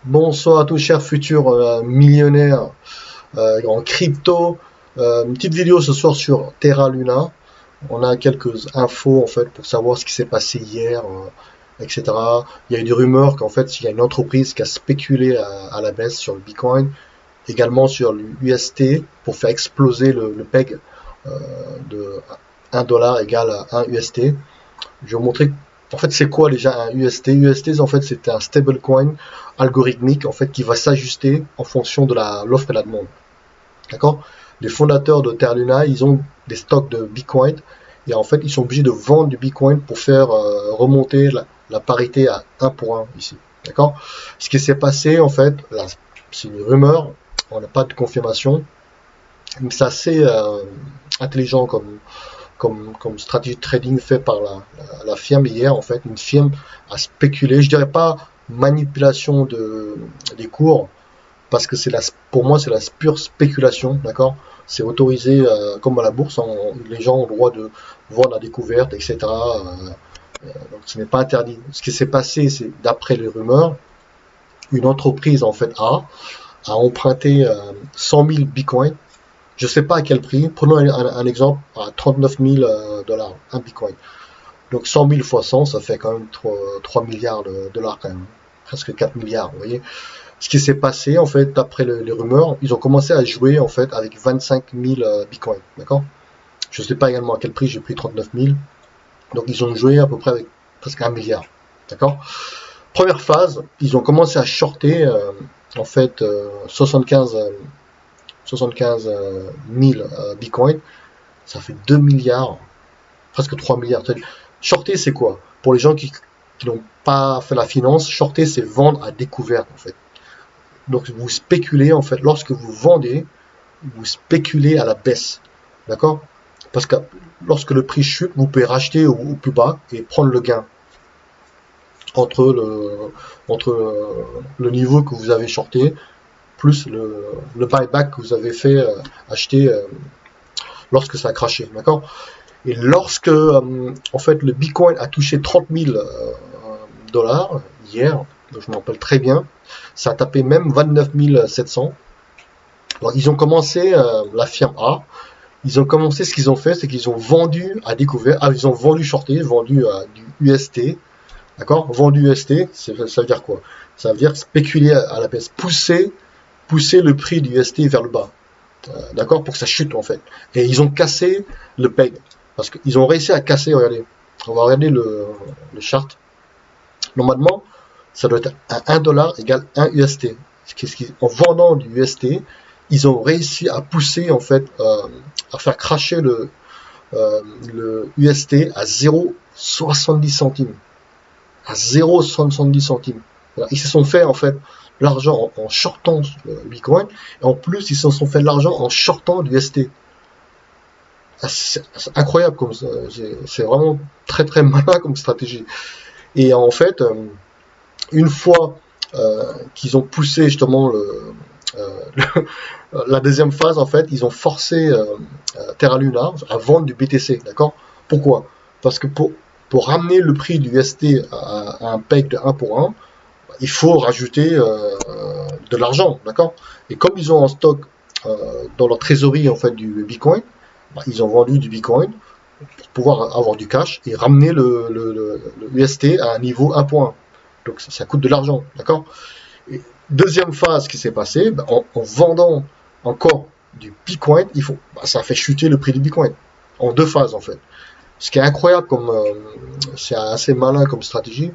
Bonsoir à tous chers futurs millionnaires en crypto. Une petite vidéo ce soir sur Terra Luna. On a quelques infos en fait pour savoir ce qui s'est passé hier, etc. Il y a eu des rumeurs qu'en fait il y a une entreprise qui a spéculé à la baisse sur le Bitcoin, également sur l'UST pour faire exploser le peg euh, de 1 dollar égale à 1 UST. Je vais vous montrer en fait c'est quoi déjà un UST. UST en fait c'est un stablecoin algorithmique en fait qui va s'ajuster en fonction de l'offre et la demande. D'accord. Les fondateurs de Terra Luna, ils ont des stocks de Bitcoin et en fait ils sont obligés de vendre du Bitcoin pour faire remonter la parité à 1 pour 1 ici. D'accord. Ce qui s'est passé en fait, c'est une rumeur, on n'a pas de confirmation, mais c'est assez intelligent comme stratégie de trading fait par la firme hier. En fait, une firme a spéculé, je dirais pas manipulation des cours, parce que pour moi, c'est la pure spéculation, d'accord. C'est autorisé comme à la bourse, les gens ont le droit de voir la découverte, etc. Donc ce n'est pas interdit. Ce qui s'est passé, c'est d'après les rumeurs, une entreprise en fait a emprunté 100 000 bitcoins. Je ne sais pas à quel prix. Prenons un exemple à 39 000 dollars, un bitcoin. Donc 100 000 fois 100, ça fait quand même 3 milliards de dollars quand même. Presque 4 milliards, vous voyez. Ce qui s'est passé, en fait, d'après les rumeurs, ils ont commencé à jouer, en fait, avec 25 000 bitcoins, d'accord. Je ne sais pas également à quel prix j'ai pris 39 000. Donc ils ont joué à peu près avec presque 1 milliard, d'accord. Première phase, ils ont commencé à shorter, en fait, 75 000 bitcoins. Ça fait 2 milliards, presque 3 milliards. Shorter, c'est quoi? Pour les gens qui n'ont pas fait la finance, shorter, c'est vendre à découvert, en fait. Donc, vous spéculez, en fait, lorsque vous vendez, vous spéculez à la baisse. D'accord? Parce que lorsque le prix chute, vous pouvez racheter au plus bas et prendre le gain entre le niveau que vous avez shorté plus le buyback que vous avez fait acheter lorsque ça a craché. D'accord? Et lorsque en fait le Bitcoin a touché 30 000 dollars hier, je m'en rappelle très bien, ça a tapé même 29 700. Alors ils ont commencé, la firme A, ils ont commencé, ce qu'ils ont fait, c'est qu'ils ont vendu à découvert, ils ont vendu shorté, vendu du UST, d'accord. Vendu UST, ça veut dire quoi? Ça veut dire spéculer à la baisse, pousser le prix du UST vers le bas, d'accord, pour que ça chute en fait. Et ils ont cassé le peg, parce qu'ils ont réussi à casser, regardez, on va regarder le chart. Normalement, ça doit être à 1 dollar égale 1 UST. En vendant du UST, ils ont réussi à pousser en fait, à faire cracher le UST à 0,70 centimes. À 0,70 centimes. Voilà. Ils se sont fait en fait l'argent en shortant le Bitcoin, et en plus ils se sont fait de l'argent en shortant du UST. C'est incroyable comme ça. C'est vraiment très très malin comme stratégie. Et en fait, une fois qu'ils ont poussé justement la deuxième phase, en fait, ils ont forcé Terra Luna à vendre du BTC, d'accord. Pourquoi? Parce que pour ramener le prix du ST à un peg de 1 pour 1, il faut rajouter de l'argent, d'accord. Et comme ils ont en stock dans leur trésorerie en fait du Bitcoin, ils ont vendu du Bitcoin pour pouvoir avoir du cash et ramener le UST à un niveau 1 pour 1. Donc ça coûte de l'argent, d'accord. Et deuxième phase qui s'est passée, en vendant encore du Bitcoin, ça fait chuter le prix du Bitcoin en deux phases en fait. Ce qui est incroyable, c'est assez malin comme stratégie,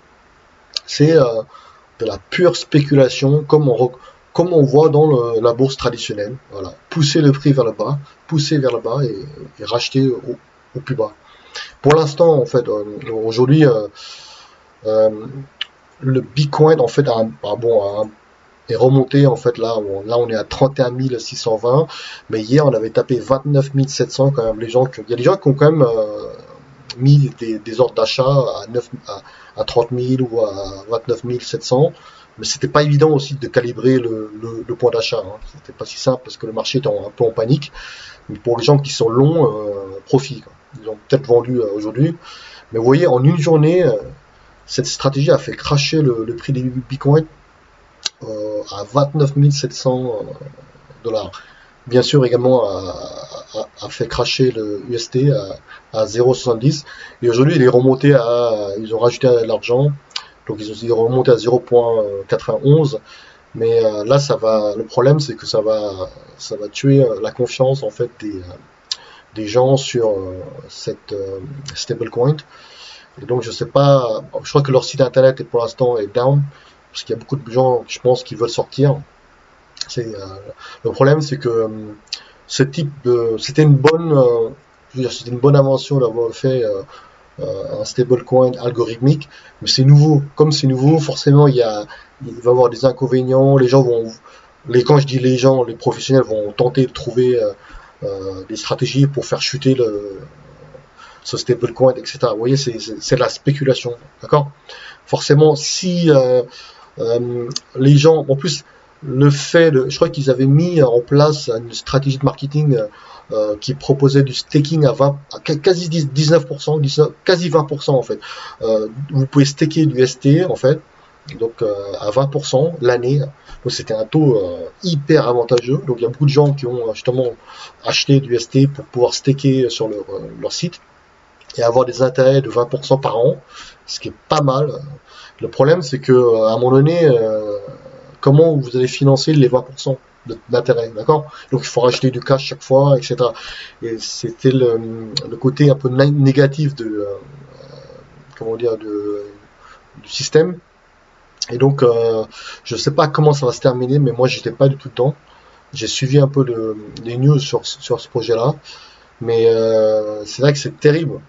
c'est de la pure spéculation, comme on voit dans la bourse traditionnelle. Voilà, pousser le prix vers le bas, pousser vers le bas et racheter au plus bas. Pour l'instant, en fait, aujourd'hui, euh, le Bitcoin en fait est remonté en fait là on est à 31 620, mais hier on avait tapé 29 700 quand même. Il y a des gens qui ont quand même mis des ordres d'achat à 30 000 ou à 29 700, mais c'était pas évident aussi de calibrer le point d'achat, hein. C'était pas si simple parce que le marché est un peu en panique, mais pour les gens qui sont longs, profit, quoi. Ils ont peut-être vendu aujourd'hui, mais vous voyez en une journée cette stratégie a fait cracher le prix des bitcoins à 29 700 dollars. Bien sûr, également a fait cracher le UST à 0,70 et aujourd'hui il est remonté ils ont rajouté de l'argent, donc ils ont remonté à 0,91. Mais là, le problème, c'est que ça va tuer la confiance en fait des gens sur cette stablecoin. Et donc, je sais pas, je crois que leur site internet pour l'instant est down parce qu'il y a beaucoup de gens, je pense, qui veulent sortir. Le problème, c'est que c'était une bonne, je veux dire, c'était une bonne invention d'avoir fait un stablecoin algorithmique, mais c'est nouveau. Comme c'est nouveau, forcément, il va y avoir des inconvénients. Quand je dis les gens, les professionnels vont tenter de trouver des stratégies pour faire chuter ce stablecoin, etc. Vous voyez, c'est de la spéculation, d'accord? Forcément, si les gens, en plus, je crois qu'ils avaient mis en place une stratégie de marketing qui proposait du staking quasi 19%, quasi 20% en fait. Vous pouvez staker du ST en fait, donc à 20% l'année. Donc c'était un taux hyper avantageux. Donc il y a beaucoup de gens qui ont justement acheté du ST pour pouvoir staker sur leur site et avoir des intérêts de 20% par an, ce qui est pas mal. Le problème, c'est que à un moment donné, comment vous allez financer les 20% d'intérêt, d'accord? Donc il faut racheter du cash chaque fois, etc. Et c'était le côté un peu négatif comment dire, du système. Et donc, je sais pas comment ça va se terminer, mais moi, j'étais pas du tout dedans. J'ai suivi un peu les news sur ce projet-là, mais c'est vrai que c'est terrible.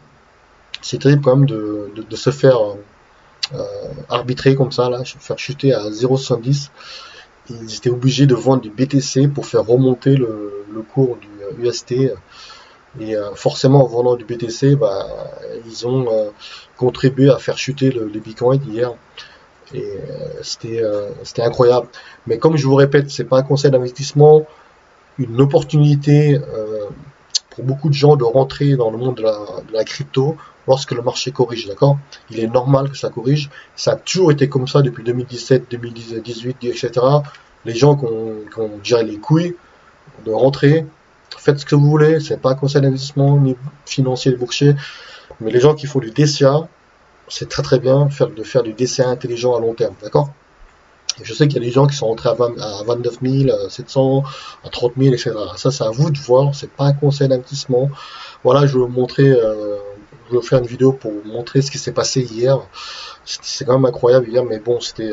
C'est terrible quand même de se faire arbitrer comme ça, là, faire chuter à 0,70. Ils étaient obligés de vendre du BTC pour faire remonter le cours du UST. Et forcément, en vendant du BTC, bah, ils ont contribué à faire chuter le Bitcoin hier. Et c'était incroyable. Mais comme je vous répète, c'est pas un conseil d'investissement, une opportunité pour beaucoup de gens de rentrer dans le monde de la crypto lorsque le marché corrige, d'accord? Il est normal que ça corrige. Ça a toujours été comme ça depuis 2017, 2018, etc. Les gens qui ont déjà les couilles de rentrer, faites ce que vous voulez, c'est pas un conseil d'investissement ni financier, boursier, mais les gens qui font du DCA, c'est très très bien de faire du DCA intelligent à long terme, d'accord? Et je sais qu'il y a des gens qui sont rentrés à 29 700, à 30 000, etc. Ça, c'est à vous de voir, c'est pas un conseil d'investissement. Voilà, je vais vous montrer, je vais faire une vidéo pour vous montrer ce qui s'est passé hier. C'est quand même incroyable hier, mais bon, c'était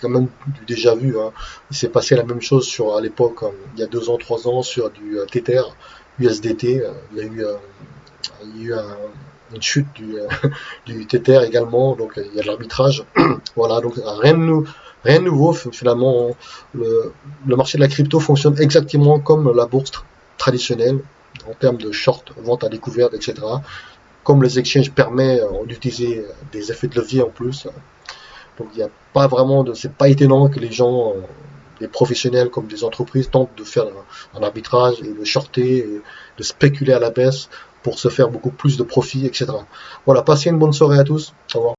quand même du déjà vu, hein. Il s'est passé la même chose à l'époque, il y a 2 ans, 3 ans, sur du Tether, USDT. Il y a eu une chute du Tether également, donc il y a de l'arbitrage. Voilà, donc rien de nouveau finalement. Le marché de la crypto fonctionne exactement comme la bourse traditionnelle en termes de short, vente à découvert, etc. Comme les exchanges permettent d'utiliser des effets de levier en plus. Donc il n'y a pas vraiment c'est pas étonnant que les gens, des professionnels comme des entreprises tentent de faire un arbitrage et de shorter et de spéculer à la baisse pour se faire beaucoup plus de profit, etc. Voilà, passez une bonne soirée à tous. Au revoir.